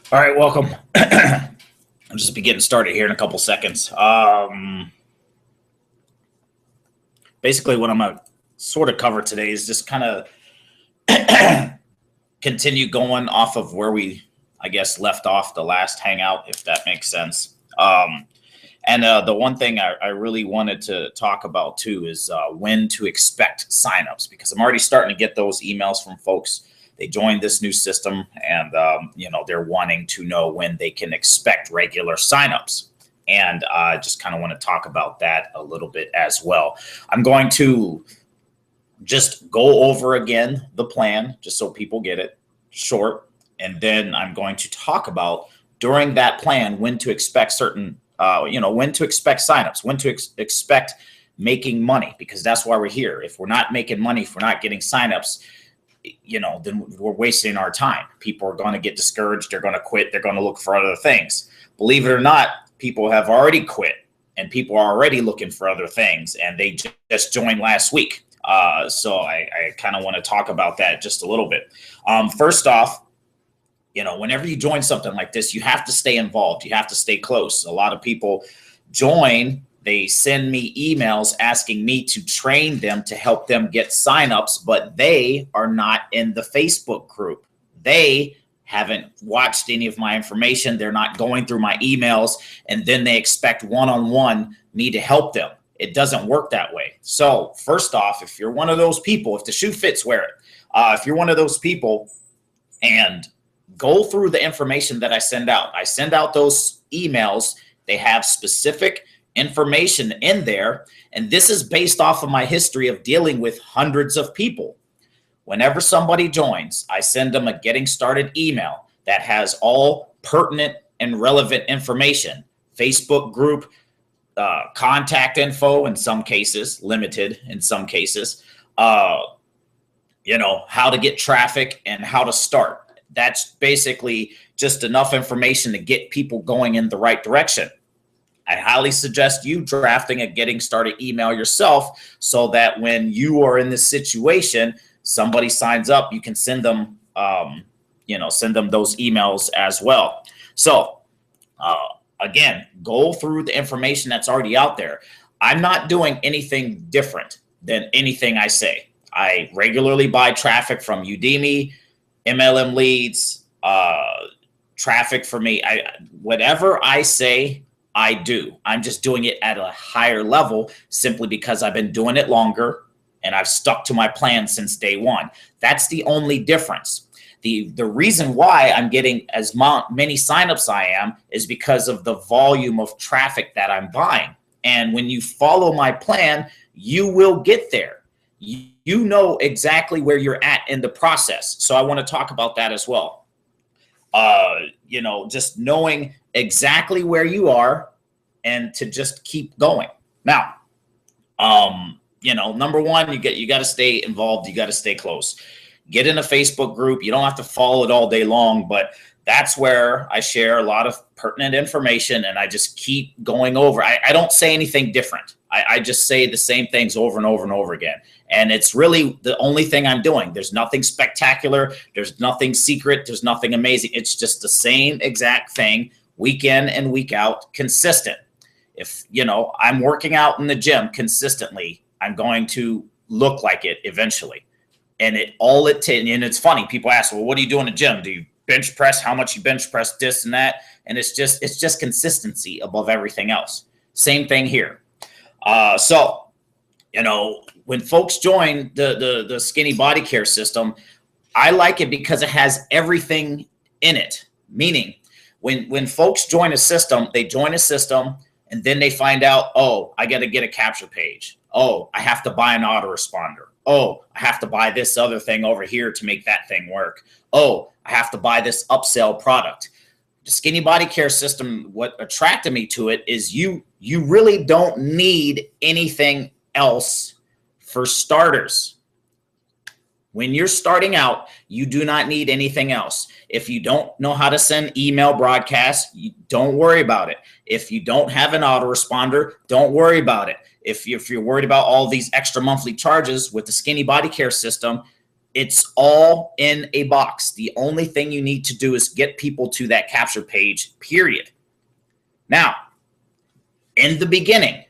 All right, welcome. I'll just be getting started here in a couple seconds. Basically, what I'm going to sort of cover today is just kind of continue going off of where we, I guess, left off the last hangout, if that makes sense. And the one thing I really wanted to talk about too is when to expect signups, because I'm already starting to get those emails from folks. They joined this new system, and they're wanting to know when they can expect regular signups. And I just kind of want to talk about that a little bit as well. I'm going to just go over again the plan, just so people get it short, and then I'm going to talk about during that plan when to expect certain when to expect signups, when to expect making money, because that's why we're here. If we're not making money, if we're not getting signups, then we're wasting our time. People are going to get discouraged. They're going to quit. They're going to look for other things. Believe it or not, people have already quit, and people are already looking for other things, and they just joined last week. So I kind of want to talk about that just a little bit. First off, whenever you join something like this, you have to stay involved. You have to stay close. A lot of people join, they send me emails asking me to train them to help them get signups, but they are not in the Facebook group. They haven't watched any of my information. They're not going through my emails, and then they expect one-on-one me to help them. It doesn't work that way. So first off, if you're one of those people, if the shoe fits, wear it. If you're one of those people, and go through the information that I send out. I send out those emails. They have specific information in there. And this is based off of my history of dealing with hundreds of people. Whenever somebody joins, I send them a getting started email that has all pertinent and relevant information. Facebook group, contact info in some cases, limited in some cases, how to get traffic and how to start. That's basically just enough information to get people going in the right direction. I highly suggest you drafting a getting started email yourself, so that when you are in this situation, somebody signs up, you can send them, send them those emails as well. So again, go through the information that's already out there. I'm not doing anything different than anything I say. I regularly buy traffic from Udemy, MLM leads, traffic for me. Whatever I say, I do. I'm just doing it at a higher level simply because I've been doing it longer and I've stuck to my plan since day one. That's the only difference. The reason why I'm getting as many signups I am is because of the volume of traffic that I'm buying. And when you follow my plan, you will get there. You know exactly where you're at in the process. So I want to talk about that as well. Just knowing exactly where you are and to just keep going. Now, number one, you got to stay involved. You got to stay close. Get in a Facebook group. You don't have to follow it all day long, but that's where I share a lot of pertinent information, and I just keep going over. I don't say anything different. I just say the same things over and over and over again. And it's really the only thing I'm doing. There's nothing spectacular. There's nothing secret. There's nothing amazing. It's just the same exact thing, week in and week out, consistent. If, I'm working out in the gym consistently, I'm going to look like it eventually. And and it's funny. People ask, well, what do you do in the gym? Do you bench press? How much you bench press? This and that. And it's just consistency above everything else. Same thing here. When folks join the Skinny Body Care system, I like it because it has everything in it. Meaning, when folks join a system, they join a system and then they find out, oh, I got to get a capture page. Oh, I have to buy an autoresponder. Oh, I have to buy this other thing over here to make that thing work. Oh, I have to buy this upsell product. The Skinny Body Care system, what attracted me to it is you really don't need anything else for starters. When you're starting out, you do not need anything else. If you don't know how to send email broadcasts, don't worry about it. If you don't have an autoresponder, don't worry about it. If you're worried about all these extra monthly charges with the Skinny Body Care system, It's all in a box. The only thing you need to do is get people to that capture page, period. Now, in the beginning,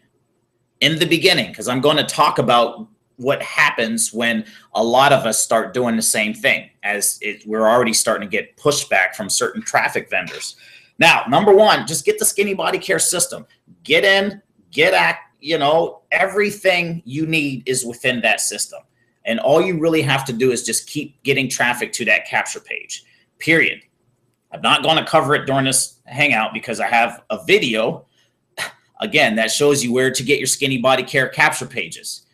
because I'm going to talk about what happens when a lot of us start doing the same thing, as we're already starting to get pushback from certain traffic vendors. Now, number one, just get the Skinny Body Care system. Get in, get at, everything you need is within that system. And all you really have to do is just keep getting traffic to that capture page, period. I'm not going to cover it during this hangout because I have a video, again, that shows you where to get your Skinny Body Care capture pages.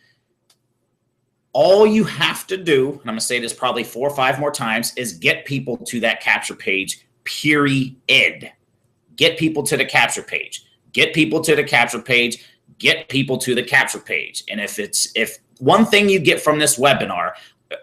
All you have to do, and I'm going to say this probably 4 or 5 more times, is get people to that capture page, period. Get people to the capture page. Get people to the capture page. Get people to the capture page. And if one thing you get from this webinar,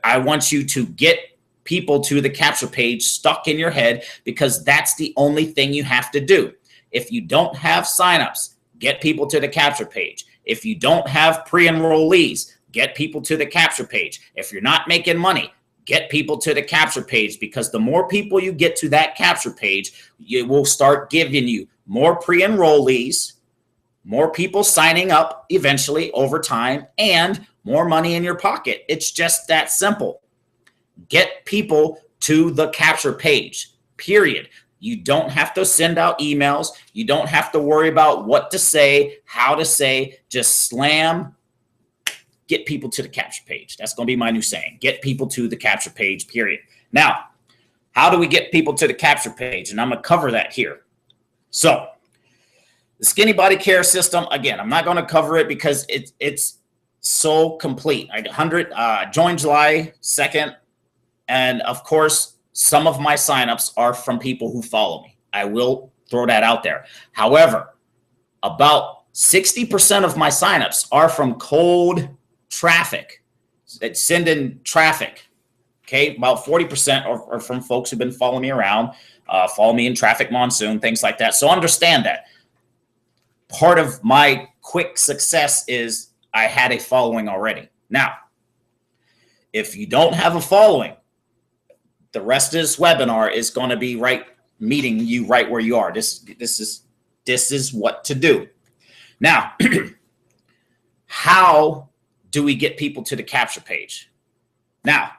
I want you to get people to the capture page stuck in your head, because that's the only thing you have to do. If you don't have signups, get people to the capture page. If you don't have pre-enrollees, get people to the capture page. If you're not making money, get people to the capture page, because the more people you get to that capture page, it will start giving you more pre-enrollees, more people signing up eventually over time, and more money in your pocket. It's just that simple. Get people to the capture page, period. You don't have to send out emails. You don't have to worry about what to say, how to say. Just slam, get people to the capture page. That's going to be my new saying. Get people to the capture page, period. Now, how do we get people to the capture page? And I'm going to cover that here. So, the Skinny Body Care system, again, I'm not going to cover it because it's so complete. I joined July 2nd. And of course, some of my signups are from people who follow me. I will throw that out there. However, about 60% of my signups are from cold traffic. It's sending traffic. Okay, about 40% are from folks who've been following me around, follow me in Traffic Monsoon, things like that. So understand that. Part of my quick success is I had a following already. Now, if you don't have a following, the rest of this webinar is going to be meeting you right where you are. This is what to do. Now, how do we get people to the capture page? Now,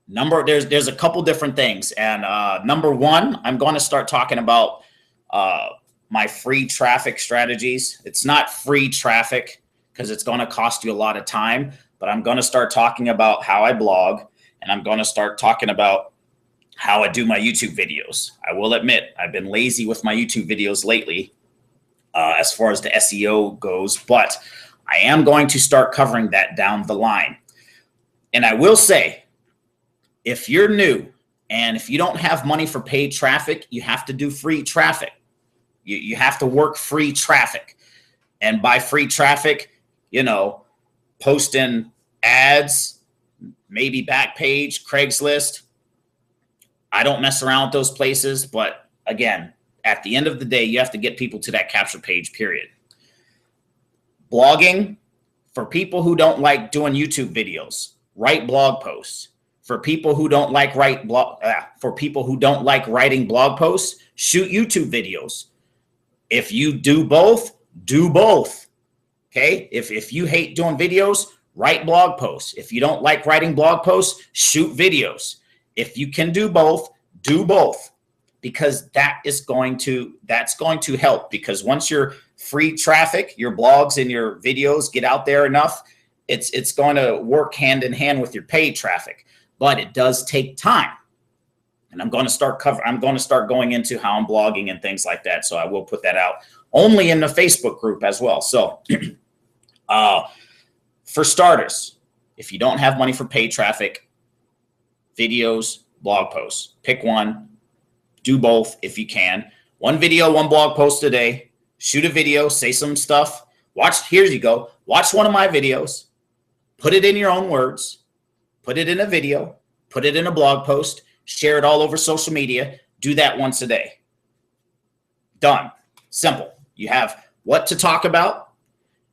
there's a couple different things, and number one, I'm going to start talking about my free traffic strategies. It's not free traffic because it's going to cost you a lot of time, but I'm going to start talking about how I blog, and I'm going to start talking about how I do my YouTube videos. I will admit I've been lazy with my YouTube videos lately as far as the SEO goes, but I am going to start covering that down the line. And I will say, if you're new and if you don't have money for paid traffic, you have to do free traffic. You have to work free traffic. And by free traffic, posting ads, maybe Backpage, Craigslist. I don't mess around with those places. But again, at the end of the day, you have to get people to that capture page, period. Blogging, for people who don't like doing YouTube videos, write blog posts. For people who don't like writing blog posts, shoot YouTube videos. If you do both, do both. Okay? If you hate doing videos, write blog posts. If you don't like writing blog posts, shoot videos. If you can do both, do both. Because that's going to help. Because once your free traffic, your blogs and your videos get out there enough, it's going to work hand in hand with your paid traffic. But it does take time. And I'm going to start going into how I'm blogging and things like that. So I will put that out only in the Facebook group as well. So for starters, if you don't have money for paid traffic, videos, blog posts, pick one, do both if you can. One video, one blog post a day, shoot a video, say some stuff. Here you go. Watch one of my videos, put it in your own words, put it in a video, put it in a blog post, share it all over social media. Do that once a day. Done. Simple. You have what to talk about.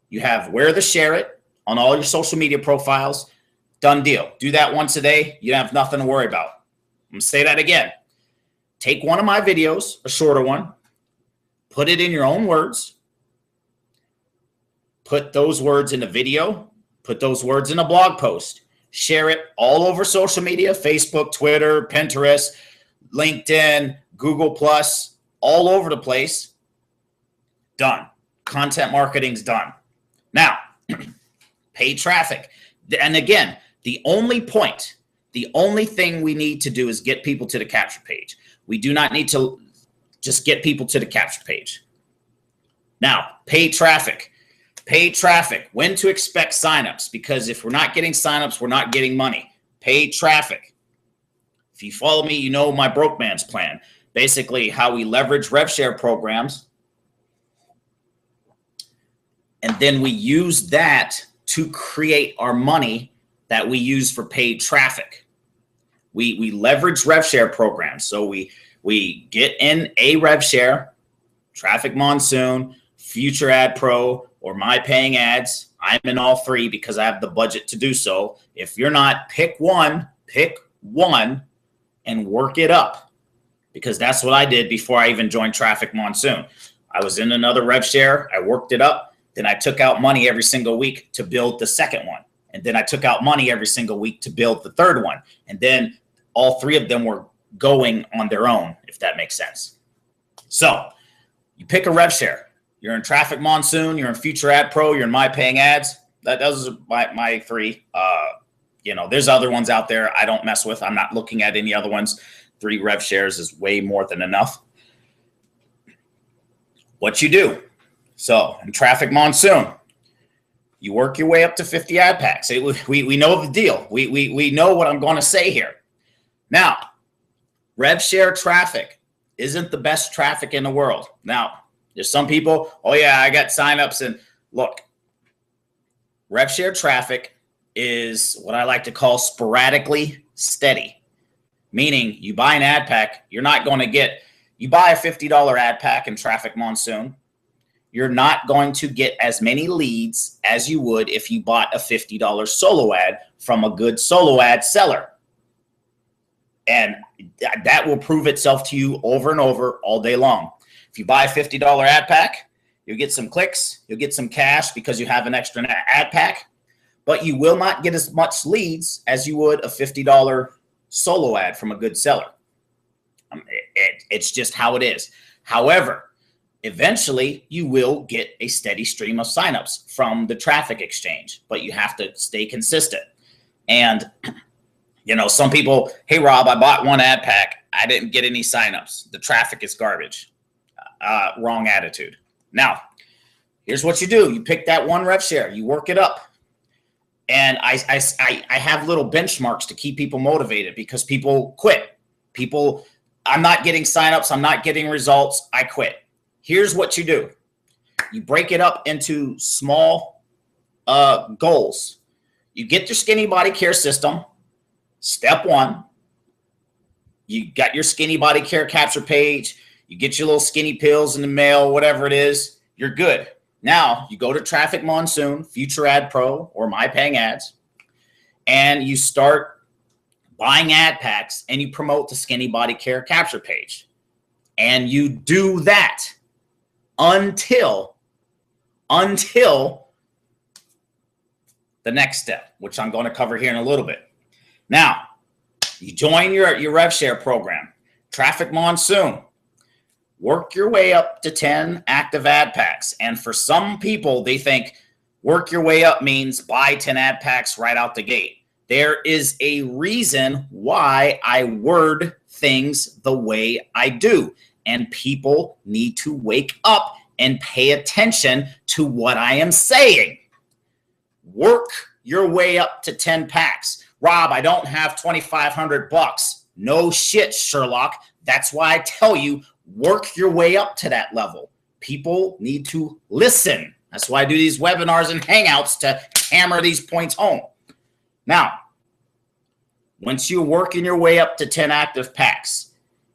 You have where to share it on all your social media profiles. Done deal. Do that once a day. You have nothing to worry about. I'm going to say that again. Take one of my videos, a shorter one, put it in your own words, put those words in a video, put those words in a blog post, share it all over social media, Facebook, Twitter, Pinterest, LinkedIn, Google+, all over the place. Done. Content marketing's done. Now, paid traffic. And again, the only thing we need to do is get people to the capture page. We do not need to just get people to the capture page. Now, paid traffic. Paid traffic. When to expect signups? Because if we're not getting signups, we're not getting money. Paid traffic. If you follow me, you know my broke man's plan. Basically, how we leverage rev share programs. And then we use that to create our money that we use for paid traffic. We leverage rev share programs. So we get in a rev share, Traffic Monsoon, Future Ad Pro, or My Paying Ads. I'm in all three because I have the budget to do so. If you're not, pick one and work it up, because that's what I did before I even joined Traffic Monsoon. I was in another rev share. I worked it up. Then I took out money every single week to build the second one. And then I took out money every single week to build the third one. And then all three of them were going on their own, if that makes sense. So you pick a rev share. You're in Traffic Monsoon, you're in Future Ad Pro, you're in My Paying Ads. Those are my three. There's other ones out there I don't mess with. I'm not looking at any other ones. 3 rev shares is way more than enough. What you do. So in Traffic Monsoon, you work your way up to 50 ad packs. We know the deal. We know what I'm going to say here. Now, rev share traffic isn't the best traffic in the world. Now, there's some people, oh yeah, I got signups, and look, rev share traffic is what I like to call sporadically steady. Meaning you buy an ad pack, you buy a $50 ad pack in Traffic Monsoon, you're not going to get as many leads as you would if you bought a $50 solo ad from a good solo ad seller. And that will prove itself to you over and over all day long. If you buy a $50 ad pack, you'll get some clicks, you'll get some cash because you have an extra ad pack, but you will not get as much leads as you would a $50 solo ad from a good seller. It's just how it is. However, eventually, you will get a steady stream of signups from the traffic exchange, but you have to stay consistent. And, some people, hey, Rob, I bought one ad pack. I didn't get any signups. The traffic is garbage. Wrong attitude. Now, here's what you do. You pick that one rev share. You work it up. And I have little benchmarks to keep people motivated because people quit. I'm not getting signups. I'm not getting results. I quit. Here's what you do. You break it up into small goals. You get your Skinny Body Care system. Step 1, you got your Skinny Body Care capture page. You get your little skinny pills in the mail, whatever it is. You're good. Now you go to Traffic Monsoon, Future Ad Pro, or My Paying Ads, and you start buying ad packs and you promote the Skinny Body Care capture page. And you do that until the next step, which I'm going to cover here in a little bit. Now, you join your rev share program, Traffic Monsoon, work your way up to 10 active ad packs. And for some people, they think work your way up means buy 10 ad packs right out the gate. There is a reason why I word things the way I do. And people need to wake up and pay attention to what I am saying. Work your way up to 10 packs. Rob, I don't have $2,500. No shit, Sherlock. That's why I tell you, work your way up to that level. People need to listen. That's why I do these webinars and hangouts to hammer these points home. Now, once you're working your way up to 10 active packs,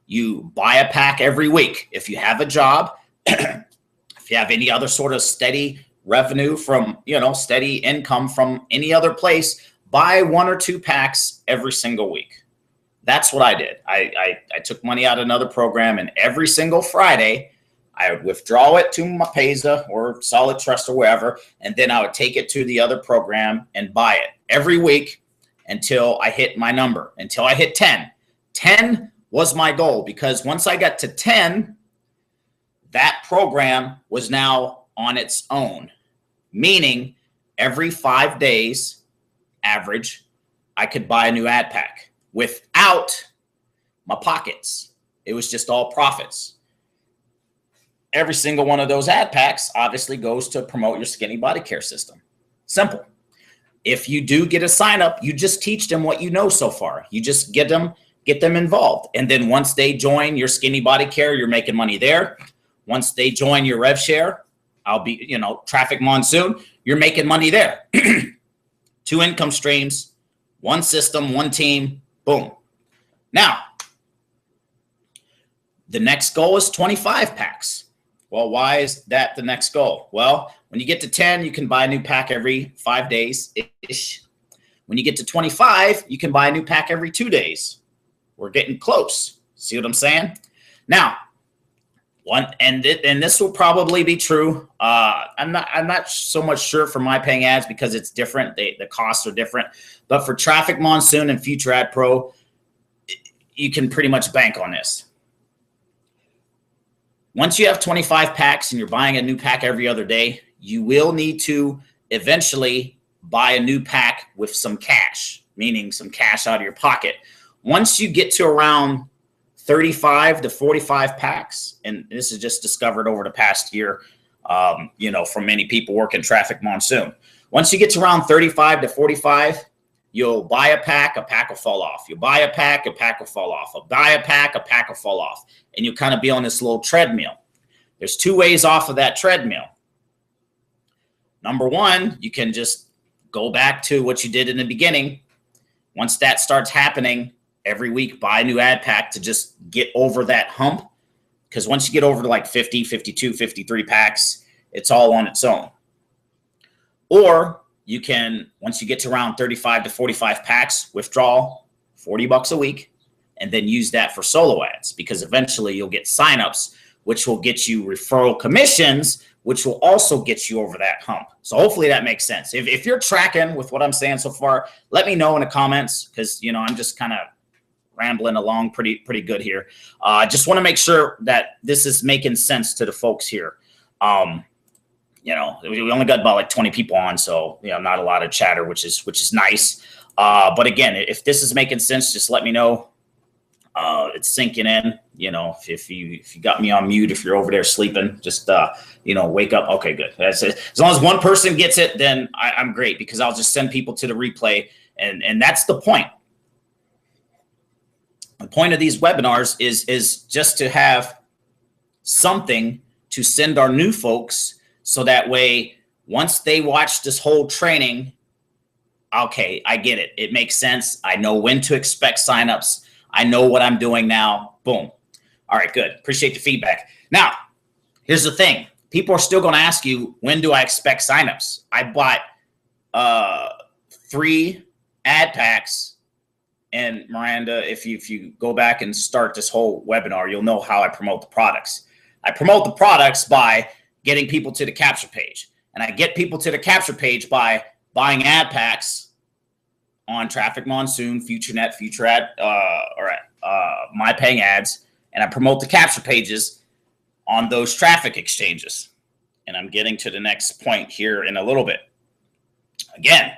you buy a pack every week. If you have a job, if you have any other sort of steady revenue from, steady income from any other place, buy 1 or 2 packs every single week. That's what I did. I took money out of another program, and every single Friday, I would withdraw it to my Payza or Solid Trust or wherever, and then I would take it to the other program and buy it every week until I hit my number, until I hit 10. 10 was my goal, because once I got to 10, that program was now on its own, meaning every 5 days average, I could buy a new ad pack without my pockets. It was just all profits. Every single one of those ad packs obviously goes to promote your Skinny Body Care system. Simple. If you do get a sign up, you just teach them what you know so far. You just get them involved. And then once they join your Skinny Body Care, you're making money there. Once they join your Rev Share, Traffic Monsoon, you're making money there. 2 income streams, 1 system, 1 team, boom. Now, the next goal is 25 packs. Well, why is that the next goal? Well, when you get to 10, you can buy a new pack every 5 days-ish. When you get to 25, you can buy a new pack every 2 days. We're getting close. See what I'm saying? Now, and this will probably be true. I'm not so much sure for My Paying Ads because it's different. The costs are different. But for Traffic Monsoon and Future Ad Pro, you can pretty much bank on this. Once you have 25 packs and you're buying a new pack every other day, you will need to eventually buy a new pack with some cash, meaning some cash out of your pocket. Once you get to around 35 to 45 packs, and this is just discovered over the past year, from many people working Traffic Monsoon. Once you get to around 35 to 45, you'll buy a pack will fall off. You buy a pack will fall off. You'll buy a pack will fall off. And you kind of be on this little treadmill. There's 2 ways off of that treadmill. Number 1, you can just go back to what you did in the beginning. Once that starts happening, every week buy a new ad pack to just get over that hump. Because once you get over to like 50, 52, 53 packs, it's all on its own. Or you can, once you get to around 35 to 45 packs, withdraw $40 a week and then use that for solo ads, because eventually you'll get signups, which will get you referral commissions, which will also get you over that hump. So hopefully that makes sense. If you're tracking with what I'm saying so far, let me know in the comments, because I'm just kind of rambling along pretty good here. I just want to make sure that this is making sense to the folks here. We only got about like 20 people on, so not a lot of chatter, which is nice. But again, if this is making sense, just let me know. It's sinking in. If you got me on mute, if you're over there sleeping, just wake up. Okay, good. That's it. As long as one person gets it, then I'm great, because I'll just send people to the replay, and that's the point. The point of these webinars is just to have something to send our new folks, so that way, once they watch this whole training, okay, I get it. It makes sense. I know when to expect signups. I know what I'm doing now. Boom. All right, good. Appreciate the feedback. Now, here's the thing. People are still going to ask you, when do I expect signups? I bought 3 ad packs. And Miranda, if you go back and start this whole webinar, you'll know how I promote the products. I promote the products by getting people to the capture page. And I get people to the capture page by buying ad packs on Traffic Monsoon, FutureNet, Future Ad, My Paying Ads. And I promote the capture pages on those traffic exchanges. And I'm getting to the next point here in a little bit. Again,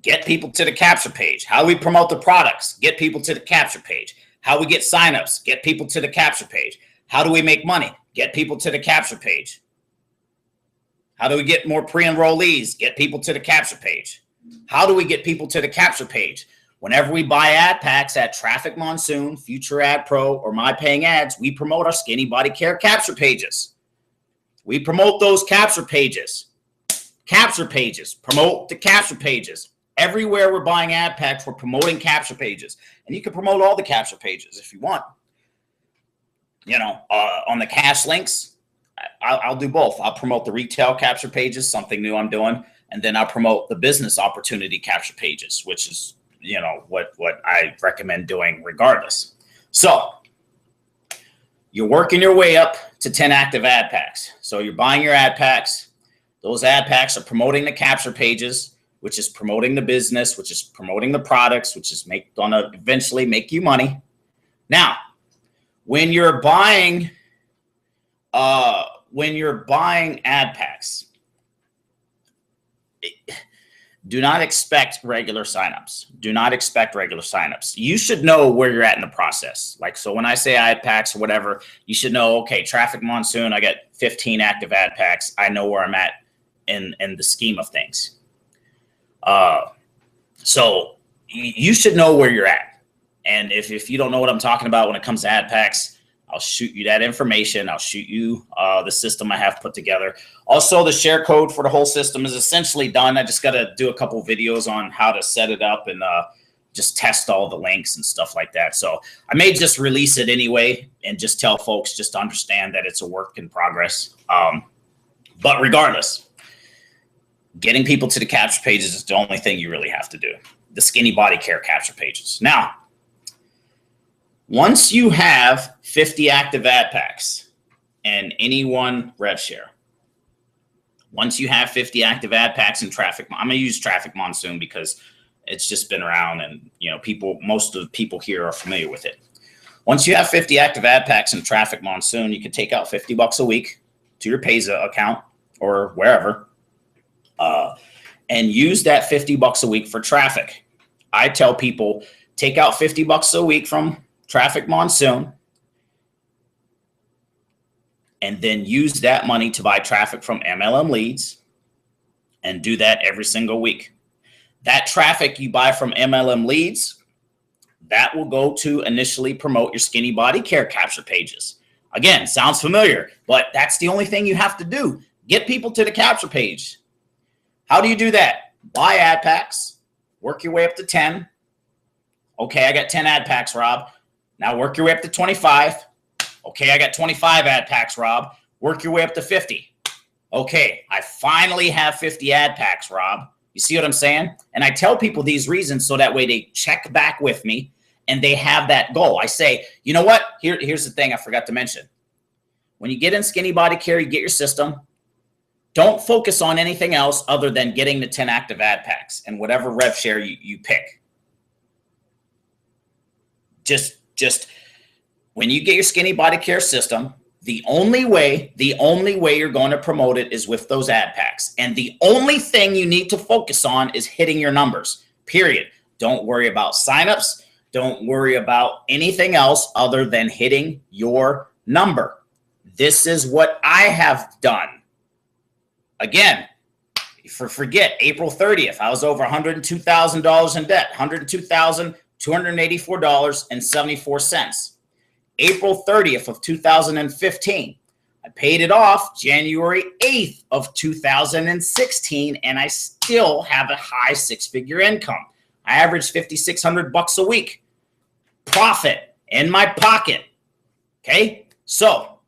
get people to the capture page. How do we promote the products? Get people to the capture page. How we get signups? Get people to the capture page. How do we make money? Get people to the capture page. How do we get more pre-enrollees? Get people to the capture page. How do we get people to the capture page? Whenever we buy ad packs at Traffic Monsoon, Future Ad Pro, or My Paying Ads, we promote our Skinny Body Care capture pages. We promote those capture pages. Capture pages. Promote the capture pages. Everywhere we're buying ad packs, we're promoting capture pages. And you can promote all the capture pages if you want. On the cash links, I'll do both. I'll promote the retail capture pages, something new I'm doing. And then I promote the business opportunity capture pages, which is, you know, what I recommend doing regardless. So you're working your way up to 10 active ad packs. So you're buying your ad packs. Those ad packs are promoting the capture pages, which is promoting the business, which is promoting the products, which is gonna eventually make you money. Now, when you're buying ad packs, do not expect regular signups. Do not expect regular signups. You should know where you're at in the process. Like, so when I say ad packs or whatever, you should know, okay, Traffic Monsoon, I got 15 active ad packs. I know where I'm at in the scheme of things. So you should know where you're at. And if you don't know what I'm talking about when it comes to ad packs, I'll shoot you that information. I'll shoot you the system I have put together. Also, the share code for the whole system is essentially done. I just got to do a couple videos on how to set it up and just test all the links and stuff like that. So I may just release it anyway and just tell folks just to understand that it's a work in progress. But regardless, getting people to the capture pages is the only thing you really have to do. The skinny body care capture pages. Now, once you have 50 active ad packs and any one rev share, once you have 50 active ad packs in Traffic, I'm going to use Traffic Monsoon because it's just been around and, you know, most of the people here are familiar with it. Once you have 50 active ad packs in Traffic Monsoon, you can take out $50 a week to your Payza account or wherever, and use that $50 a week for traffic. I tell people, take out $50 a week from Traffic Monsoon, and then use that money to buy traffic from MLM Leads, and do that every single week. That traffic you buy from MLM Leads, that will go to initially promote your skinny body care capture pages. Again, sounds familiar, but that's the only thing you have to do. Get people to the capture page. How do you do that? Buy ad packs, work your way up to 10. Okay, I got 10 ad packs, Rob. Now work your way up to 25. Okay, I got 25 ad packs, Rob. Work your way up to 50. Okay, I finally have 50 ad packs, Rob. You see what I'm saying? And I tell people these reasons so that way they check back with me and they have that goal. I say, you know what? Here's the thing I forgot to mention. When you get in skinny body care, you get your system. Don't focus on anything else other than getting the 10 active ad packs and whatever rev share you pick. Just when you get your skinny body care system, the only way you're going to promote it is with those ad packs. And the only thing you need to focus on is hitting your numbers, period. Don't worry about signups. Don't worry about anything else other than hitting your number. This is what I have done. Again, forget April 30th, I was over $102,000 in debt, $102,284.74. April 30th of 2015, I paid it off January 8th of 2016, and I still have a high six-figure income. I averaged $5,600 a week profit in my pocket. Okay, so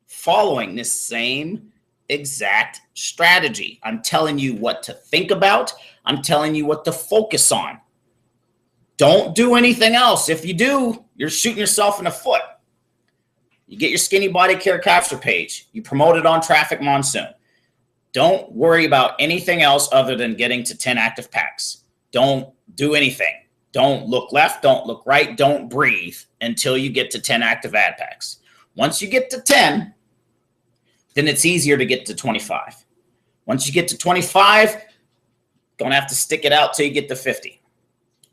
following this same exact strategy, I'm telling you what to think about. I'm telling you what to focus on. Don't do anything else. If you do, you're shooting yourself in the foot. You get your skinny body care capture page. You promote it on Traffic Monsoon. Don't worry about anything else other than getting to 10 active packs. Don't do anything. Don't look left. Don't look right. Don't breathe until you get to 10 active ad packs. Once you get to 10, then it's easier to get to 25. Once you get to 25, don't have to stick it out till you get to 50.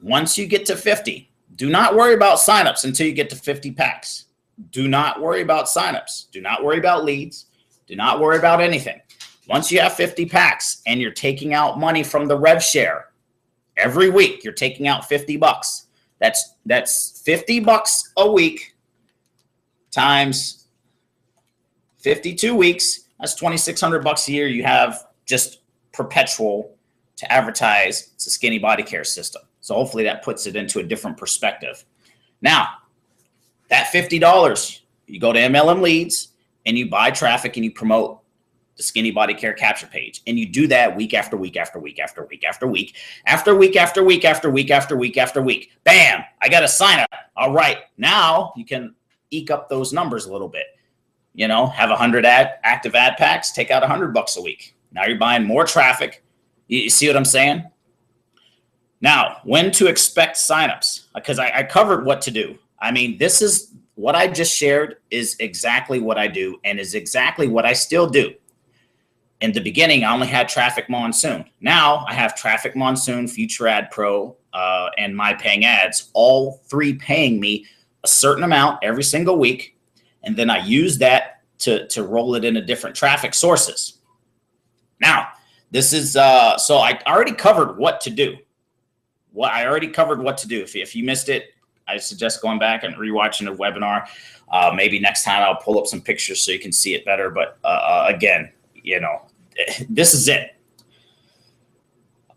Once you get to 50, do not worry about signups until you get to 50 packs. Do not worry about signups. Do not worry about leads. Do not worry about anything. Once you have 50 packs and you're taking out money from the rev share every week, you're taking out $50. That's $50 a week times 52 weeks. That's $2,600 a year. You have just perpetual to advertise. It's a skinny body care system. So hopefully that puts it into a different perspective. Now, that $50, you go to MLM Leads and you buy traffic and you promote the Skinny Body Care capture page. And you do that week after week after week after week after week after week after week after week after week after week. Bam, I got to sign up. All right, now you can eke up those numbers a little bit. Have 100 active ad packs, take out $100 a week. Now you're buying more traffic. You see what I'm saying? Now, when to expect signups? Because I covered what to do. I mean, this is what I just shared is exactly what I do and is exactly what I still do. In the beginning, I only had Traffic Monsoon. Now I have Traffic Monsoon, Future Ad Pro, and My Paying Ads, all three paying me a certain amount every single week. And then I use that to roll it into different traffic sources. Now, this is, so I already covered what to do. I already covered what to do. If you missed it, I suggest going back and rewatching the webinar. Maybe next time I'll pull up some pictures so you can see it better. But again, this is it.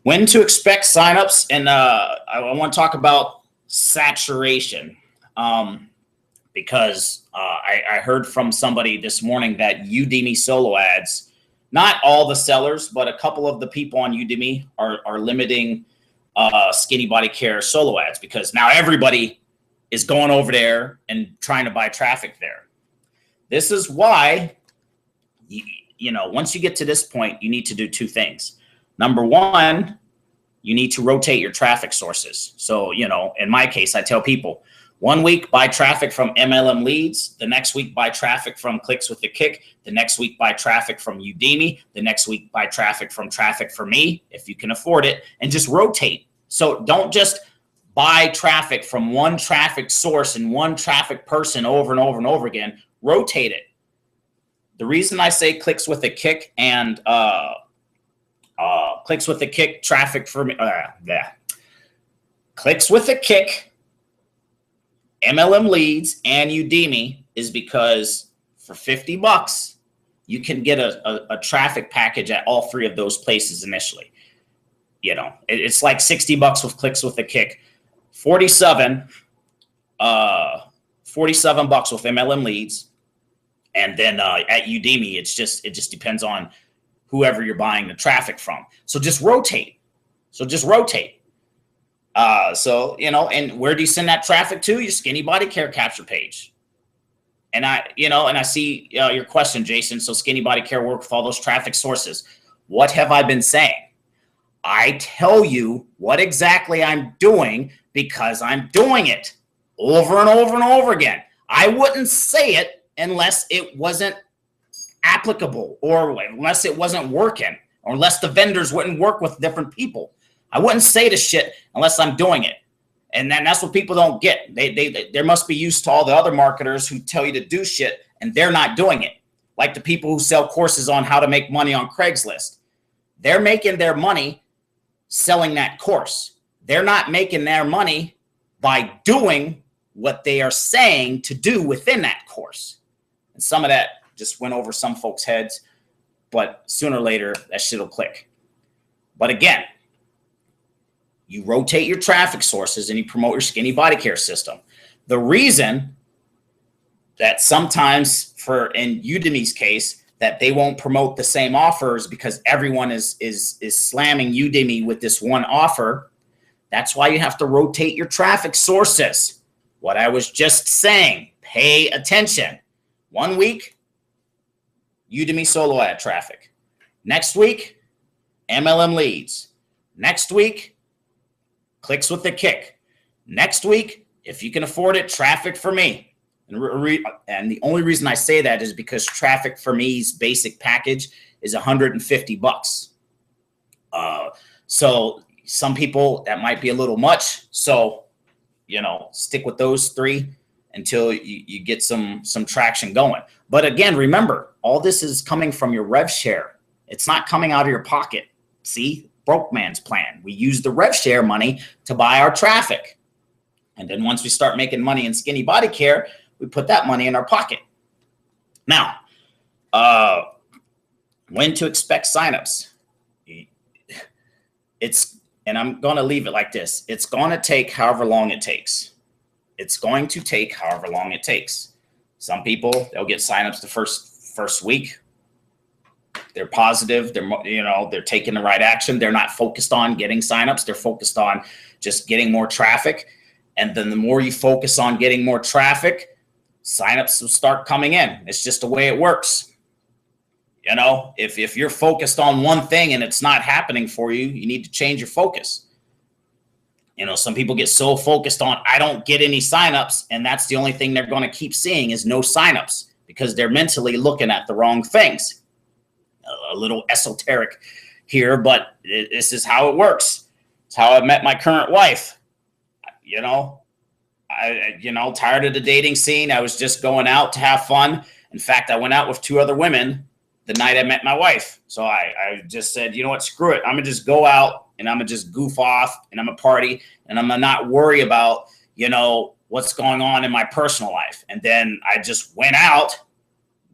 When to expect signups, and I want to talk about saturation because I heard from somebody this morning that Udemy solo ads, not all the sellers, but a couple of the people on Udemy are limiting Skinny Body Care solo ads because now everybody is going over there and trying to buy traffic there. This is why, once you get to this point, you need to do two things. Number one, you need to rotate your traffic sources. So, in my case, I tell people 1 week buy traffic from MLM Leads, the next week buy traffic from Clicks with the Kick, the next week buy traffic from Udemy, the next week buy traffic from Traffic for Me, if you can afford it, and just rotate. So don't just buy traffic from one traffic source and one traffic person over and over and over again. Rotate it. The reason I say Clicks with a Kick and Clicks with a Kick Traffic for Me, Clicks with a Kick, MLM Leads, and Udemy is because for $50, you can get a traffic package at all three of those places initially. It's like $60 with Clicks with a Kick, 47 $47 with MLM Leads, and then at Udemy, it just depends on whoever you're buying the traffic from. So just rotate. And where do you send that traffic to? Your Skinny Body Care capture page. And I see your question, Jason. So Skinny Body Care work with all those traffic sources. What have I been saying? I tell you what exactly I'm doing because I'm doing it over and over and over again. I wouldn't say it unless it wasn't applicable or unless it wasn't working or unless the vendors wouldn't work with different people. I wouldn't say the shit unless I'm doing it. And then that's what people don't get. They must be used to all the other marketers who tell you to do shit and they're not doing it. Like the people who sell courses on how to make money on Craigslist. They're making their money selling that course. They're not making their money by doing what they are saying to do within that course. And some of that just went over some folks' heads, but sooner or later that shit will click. But again, you rotate your traffic sources and you promote your Skinny Body Care system. The reason that sometimes in Udemy's case, that they won't promote the same offers because everyone is slamming Udemy with this one offer. That's why you have to rotate your traffic sources. What I was just saying, pay attention. 1 week, Udemy solo ad traffic. Next week, MLM Leads. Next week, Clicks with the Kick. Next week, if you can afford it, Traffic for Me. And the only reason I say that is because Traffic for Me's basic package is $150. So some people, that might be a little much. So, stick with those three until you get some traction going. But again, remember, all this is coming from your rev share. It's not coming out of your pocket. See, broke man's plan. We use the rev share money to buy our traffic. And then once we start making money in Skinny Body Care, we put that money in our pocket. Now, when to expect signups? And I'm going to leave it like this. It's going to take however long it takes. It's going to take however long it takes. Some people, they'll get signups the first week. They're positive. They're taking the right action. They're not focused on getting signups. They're focused on just getting more traffic. And then the more you focus on getting more traffic, signups will start coming in. It's just the way it works. If you're focused on one thing and it's not happening for you, you need to change your focus. Some people get so focused on, I don't get any signups, and that's the only thing they're going to keep seeing is no signups, because they're mentally looking at the wrong things. A little esoteric here, but this is how it works. It's how I met my current wife. Tired of the dating scene. I was just going out to have fun. In fact, I went out with 2 other women the night I met my wife. So I just said, you know what, screw it. I'm going to just go out and I'm going to just goof off and I'm going to party and I'm going to not worry about, what's going on in my personal life. And then I just went out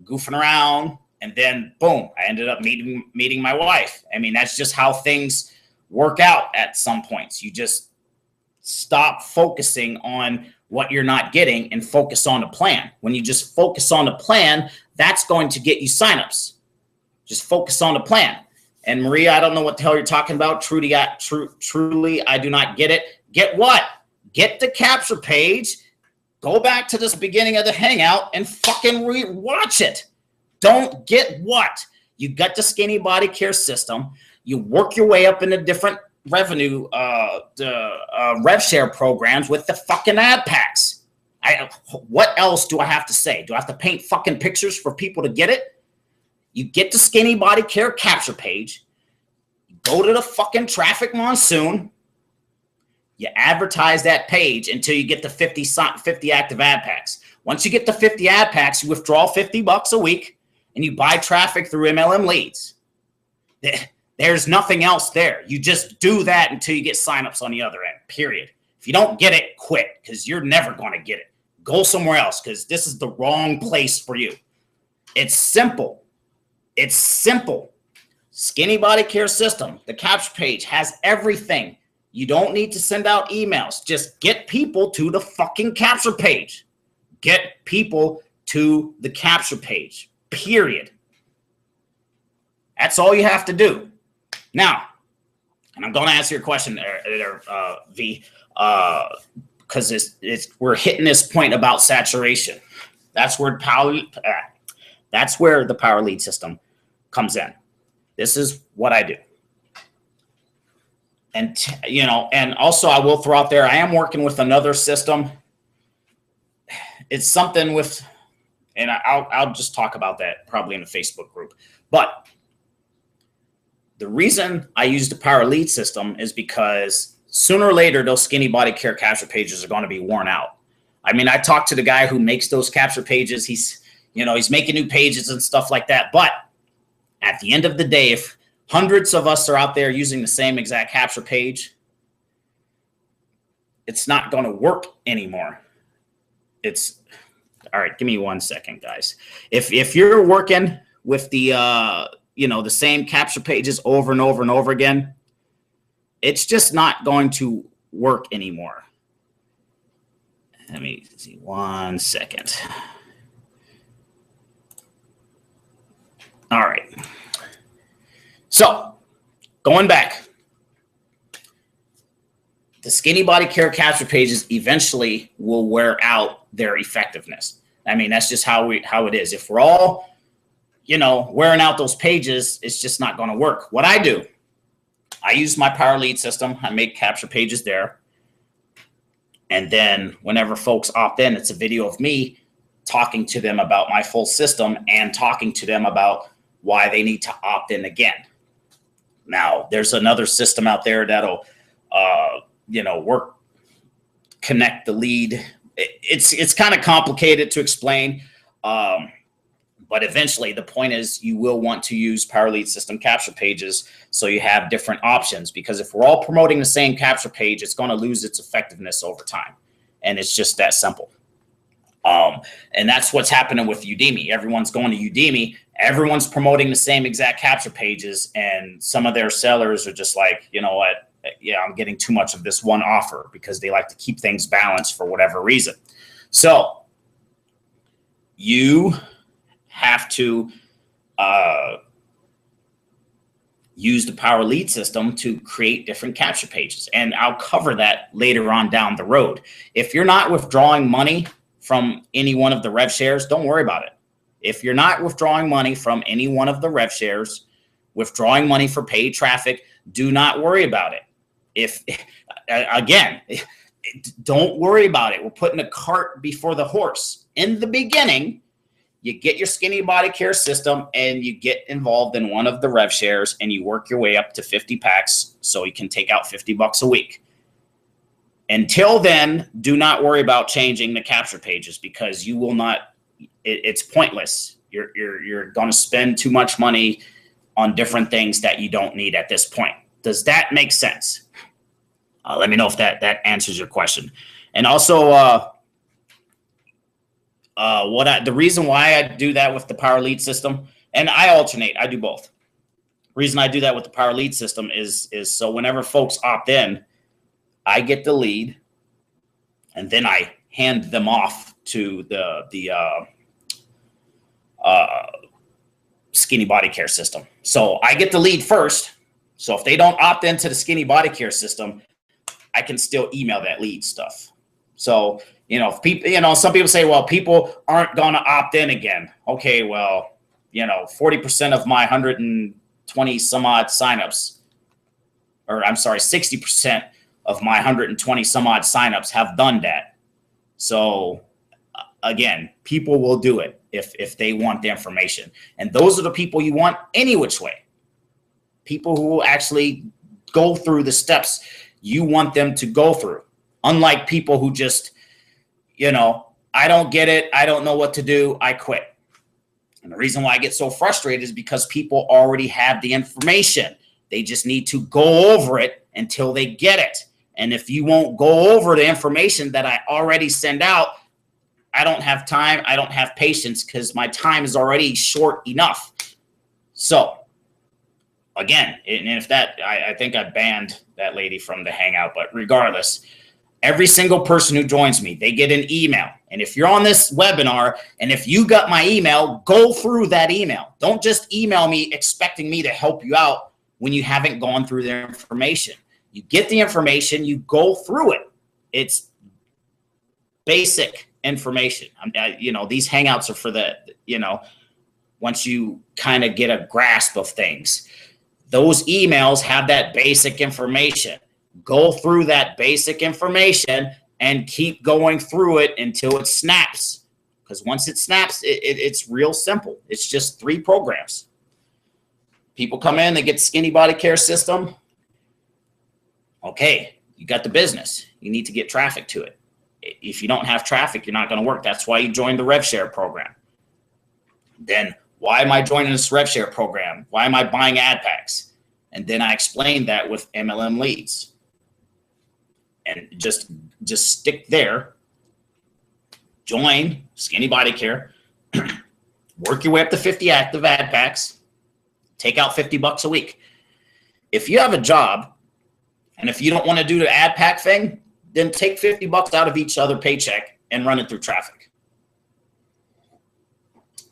goofing around and then boom, I ended up meeting my wife. I mean, that's just how things work out at some points. You just stop focusing on what you're not getting and focus on a plan. When you just focus on a plan, that's going to get you signups. Just focus on the plan. And Maria, I don't know what the hell you're talking about. Truly, I do not get it. Get what? Get the capture page. Go back to this beginning of the Hangout and fucking watch it. Don't get what? You got the Skinny Body Care system. You work your way up into different revenue, rev share programs with the fucking ad packs. What else do I have to say? Do I have to paint fucking pictures for people to get it? You get the Skinny Body Care capture page, go to the fucking Traffic Monsoon, you advertise that page until you get the 50 active ad packs. Once you get the 50 ad packs, you withdraw $50 a week and you buy traffic through MLM leads. There's nothing else there. You just do that until you get signups on the other end, period. If you don't get it, quit, because you're never going to get it. Go somewhere else, because this is the wrong place for you. It's simple. It's simple. Skinny Body Care system. The capture page has everything. You don't need to send out emails. Just get people to the fucking capture page. Get people to the capture page, period. That's all you have to do. Now, and I'm going to answer your question there, V, because we're hitting this point about saturation. That's where the Power Lead system comes in. This is what I do. And, and also I will throw out there, I am working with another system. It's something with, and I'll just talk about that probably in a Facebook group. But the reason I use the Power Lead system is because sooner or later, those Skinny Body Care capture pages are going to be worn out. I mean, I talked to the guy who makes those capture pages. He's making new pages and stuff like that. But at the end of the day, if hundreds of us are out there using the same exact capture page, it's not going to work anymore. It's all right. Give me 1 second, guys. If you're working with the the same capture pages over and over and over again, it's just not going to work anymore. Let me see 1 second. All right. So going back, the Skinny Body Care capture pages eventually will wear out their effectiveness. I mean, that's just how it is. If we're all wearing out those pages, it's just not going to work. What I do, I use my Power Lead system. I make capture pages there. And then whenever folks opt in, it's a video of me talking to them about my full system and talking to them about why they need to opt in again. Now, there's another system out there that'll, connect the lead. It's kind of complicated to explain. But eventually the point is you will want to use Power Lead system capture pages so you have different options, because if we're all promoting the same capture page, it's going to lose its effectiveness over time. And it's just that simple. And that's what's happening with Udemy. Everyone's going to Udemy. Everyone's promoting the same exact capture pages. And some of their sellers are just like, you know what? Yeah, I'm getting too much of this one offer, because they like to keep things balanced for whatever reason. So you have to use the Power Lead system to create different capture pages. And I'll cover that later on down the road. If you're not withdrawing money from any one of the rev shares, don't worry about it. If you're not withdrawing money from any one of the rev shares, withdrawing money for paid traffic, do not worry about it. If, again, don't worry about it. We're putting the cart before the horse. In the beginning, you get your Skinny Body Care system and you get involved in one of the rev shares and you work your way up to 50 packs so you can take out $50 a week. Until then, do not worry about changing the capture pages because you will not, it's pointless. You're going to spend too much money on different things that you don't need at this point. Does that make sense? Let me know if that answers your question. And also, the reason why I do that with the Power Lead system, and I alternate, I do both. The reason I do that with the Power Lead system is so whenever folks opt in, I get the lead, and then I hand them off to the Skinny Body Care system. So I get the lead first. So if they don't opt into the Skinny Body Care system, I can still email that lead stuff. So, if people, some people say, well, people aren't going to opt in again. Okay, well, 40% of my 120 some odd signups, or I'm sorry, 60% of my 120 some odd signups have done that. So again, people will do it if they want the information. And those are the people you want any which way. People who will actually go through the steps you want them to go through. Unlike people who just, I don't get it. I don't know what to do. I quit. And the reason why I get so frustrated is because people already have the information. They just need to go over it until they get it. And if you won't go over the information that I already send out, I don't have time. I don't have patience because my time is already short enough. So again, and if I think I banned that lady from the Hangout, but regardless, every single person who joins me, they get an email. And if you're on this webinar and if you got my email, go through that email. Don't just email me expecting me to help you out when you haven't gone through the information. You get the information, you go through it. It's basic information. These Hangouts are for once you kind of get a grasp of things. Those emails have that basic information. Go through that basic information and keep going through it until it snaps. Because once it snaps, it's real simple. It's just 3 programs. People come in, they get the Skinny Body Care system. Okay, you got the business. You need to get traffic to it. If you don't have traffic, you're not going to work. That's why you join the RevShare program. Then why am I joining this RevShare program? Why am I buying ad packs? And then I explain that with MLM leads. And just stick there. Join Skinny Body Care. Work your way up to 50 active ad packs. Take out $50 a week. If you have a job, and if you don't want to do the ad pack thing, then take $50 out of each other paycheck and run it through traffic.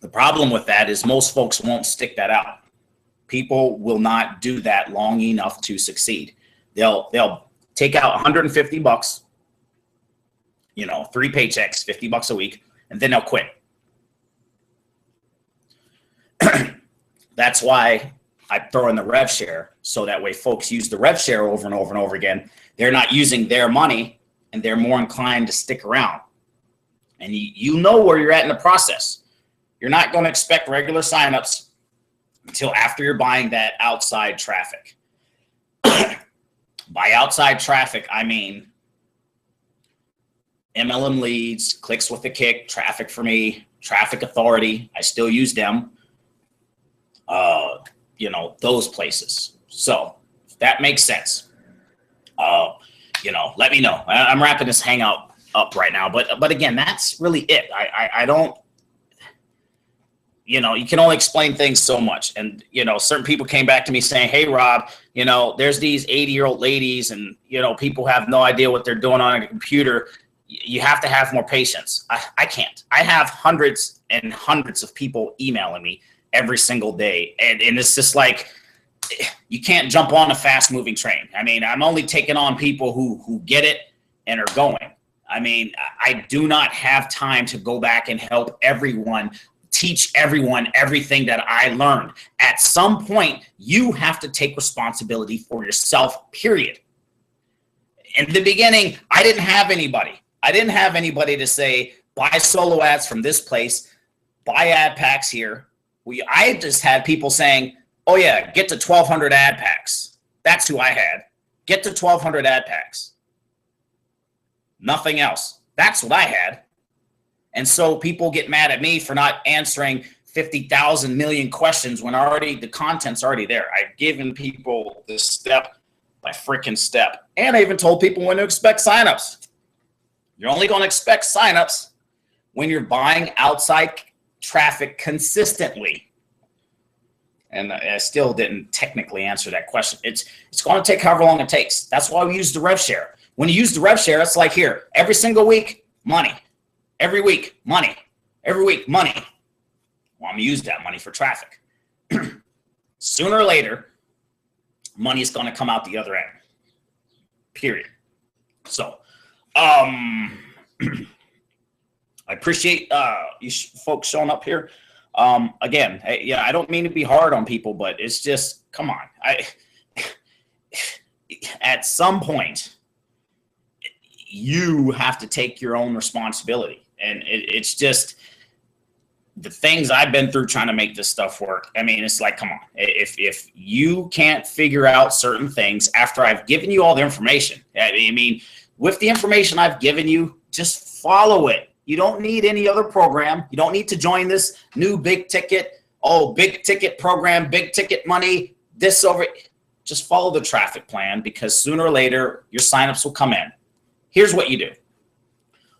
The problem with that is most folks won't stick that out. People will not do that long enough to succeed. They'll take out $150, 3 paychecks, $50 a week, and then they'll quit. That's why I throw in the rev share, so that way folks use the rev share over and over and over again. They're not using their money and they're more inclined to stick around. And you know where you're at in the process. You're not going to expect regular signups until after you're buying that outside traffic. By outside traffic, I mean MLM leads, clicks with the kick, traffic for me, traffic authority. I still use them. Those places. So if that makes sense, let me know. I'm wrapping this Hangout up right now, but again, that's really it. I don't, you can only explain things so much. And, certain people came back to me saying, hey, Rob, there's these 80-year-old ladies and, people have no idea what they're doing on a computer. You have to have more patience. I can't. I have hundreds and hundreds of people emailing me every single day. And it's just like, you can't jump on a fast moving train. I mean, I'm only taking on people who get it and are going. I mean, I do not have time to go back and help everyone, teach everyone everything that I learned. At some point, you have to take responsibility for yourself, period. In the beginning, I didn't have anybody. I didn't have anybody to say, buy solo ads from this place, buy ad packs here. I just had people saying, oh yeah, get to 1,200 ad packs. That's who I had. Get to 1,200 ad packs. Nothing else. That's what I had. And so people get mad at me for not answering 50,000 million questions when the content's already there. I've given people this step by freaking step. And I even told people when to expect signups. You're only going to expect signups when you're buying outside traffic consistently. And I still didn't technically answer that question. It's going to take however long it takes. That's why we use the rev share. When you use the rev share, it's like here, every single week, money. Every week, money. Every week, money. Well, I'm going to use that money for traffic. Sooner or later, money is going to come out the other end. Period. So, I appreciate you folks showing up here. Again, I don't mean to be hard on people, but it's just, come on. At some point, you have to take your own responsibility. And it's just the things I've been through trying to make this stuff work. I mean, it's like, come on. If you can't figure out certain things after I've given you all the information, I mean, with the information I've given you, just follow it. You don't need any other program. You don't need to join this new big ticket program, big ticket money, this over. Just follow the traffic plan, because sooner or later your signups will come in. Here's what you do.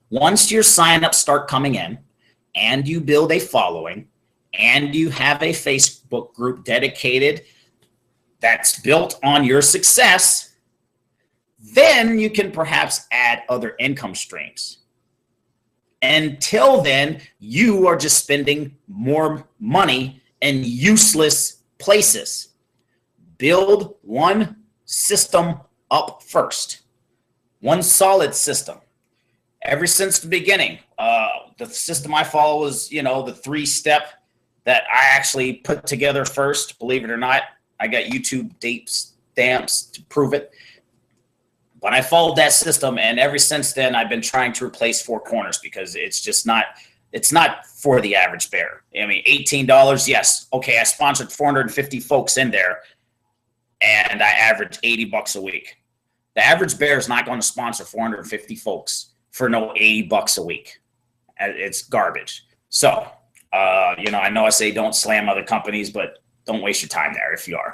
Once your signups start coming in and you build a following and you have a Facebook group dedicated that's built on your success, then you can perhaps add other income streams. Until then, you are just spending more money in useless places. Build one system up first. One solid system. Ever since the beginning, the system I follow is, the 3-step that I actually put together first. Believe it or not, I got YouTube date stamps to prove it. But I followed that system, and ever since then, I've been trying to replace Four Corners, because it's not for the average bear. I mean, $18, yes. Okay, I sponsored 450 folks in there, and I averaged $80 a week. The average bear is not going to sponsor 450 folks for no $80 a week. It's garbage. So, I know I say don't slam other companies, but don't waste your time there if you are.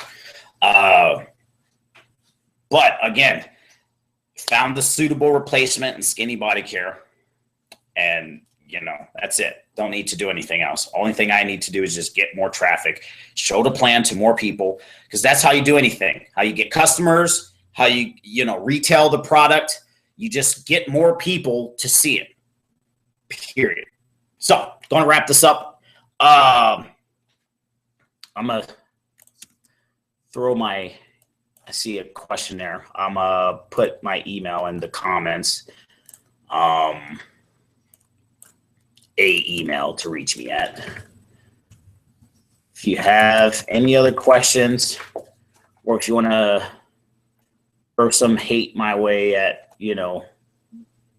But again, found the suitable replacement in Skinny Body Care, and that's it. Don't need to do anything else. Only thing I need to do is just get more traffic, show the plan to more people, because that's how you do anything. How you get customers, how you retail the product. You just get more people to see it. Period. So, going to wrap this up. I'm gonna throw I see a question there. I'm gonna put my email in the comments. A email to reach me at. If you have any other questions, or if you want to throw some hate my way at,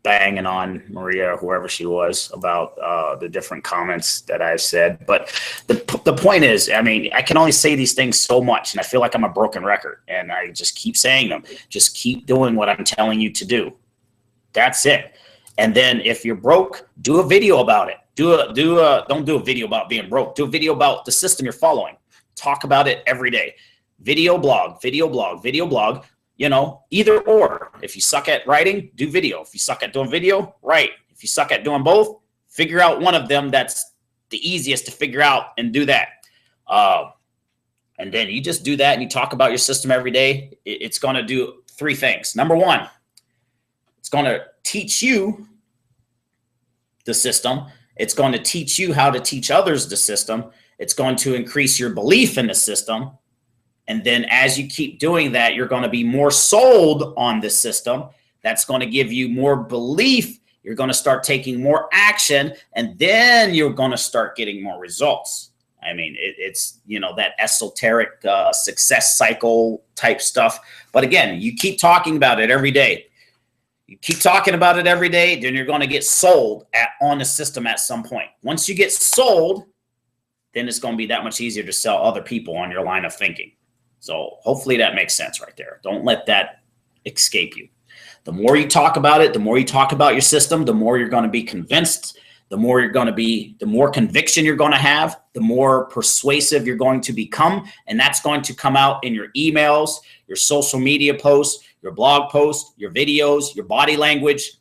banging on Maria or whoever she was about the different comments that I've said. But the point is, I mean, I can only say these things so much, and I feel like I'm a broken record, and I just keep saying them. Just keep doing what I'm telling you to do. That's it. And then if you're broke, do a video about it. Don't do a video about being broke. Do a video about the system you're following. Talk about it every day. Video blog. Either or. If you suck at writing, do video. If you suck at doing video, write. If you suck at doing both, figure out one of them that's the easiest to figure out and do that. And then you just do that and you talk about your system every day. It's going to do 3 things. Number 1, it's going to teach you the system. It's going to teach you how to teach others the system. It's going to increase your belief in the system. And then as you keep doing that, you're going to be more sold on the system. That's going to give you more belief. You're going to start taking more action, and then you're going to start getting more results. I mean, it's, you know, that esoteric success cycle type stuff. But again, you keep talking about it every day. You keep talking about it every day, then you're going to get sold on the system at some point. Once you get sold, then it's going to be that much easier to sell other people on your line of thinking. So hopefully that makes sense right there. Don't let that escape you. The more you talk about it, the more you talk about your system, the more you're going to be convinced, the more you're going to be, the more conviction you're going to have, the more persuasive you're going to become. And that's going to come out in your emails, your social media posts, your blog posts, your videos, your body language,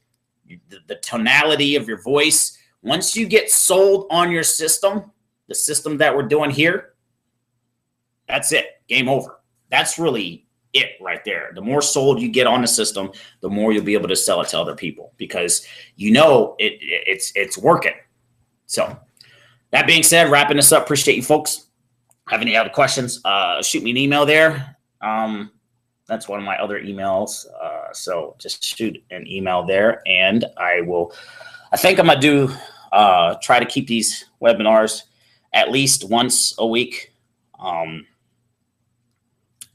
the tonality of your voice. Once you get sold on your system, the system that we're doing here, that's it. Game over. That's really it right there. The more sold you get on the system, the more you'll be able to sell it to other people, because you know it's working. So that being said, wrapping this up, appreciate you folks. Have any other questions, shoot me an email there. That's one of my other emails. So just shoot an email there, and I think I'm gonna do try to keep these webinars at least once a week.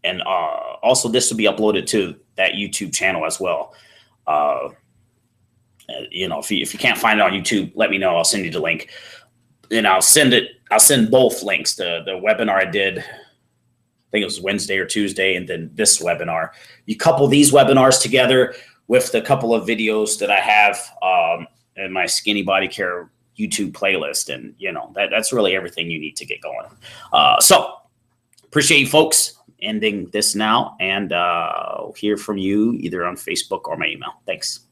And also this will be uploaded to that YouTube channel as well. You know, if you can't find it on YouTube, let me know. I'll send you the link. And I'll send both links. The webinar I did, I think it was Wednesday or Tuesday, and then this webinar. You couple these webinars together with the couple of videos that I have in my Skinny Body Care YouTube playlist. And, you know, that's really everything you need to get going. So appreciate you folks. Ending this now, and hear from you either on Facebook or my email. Thanks.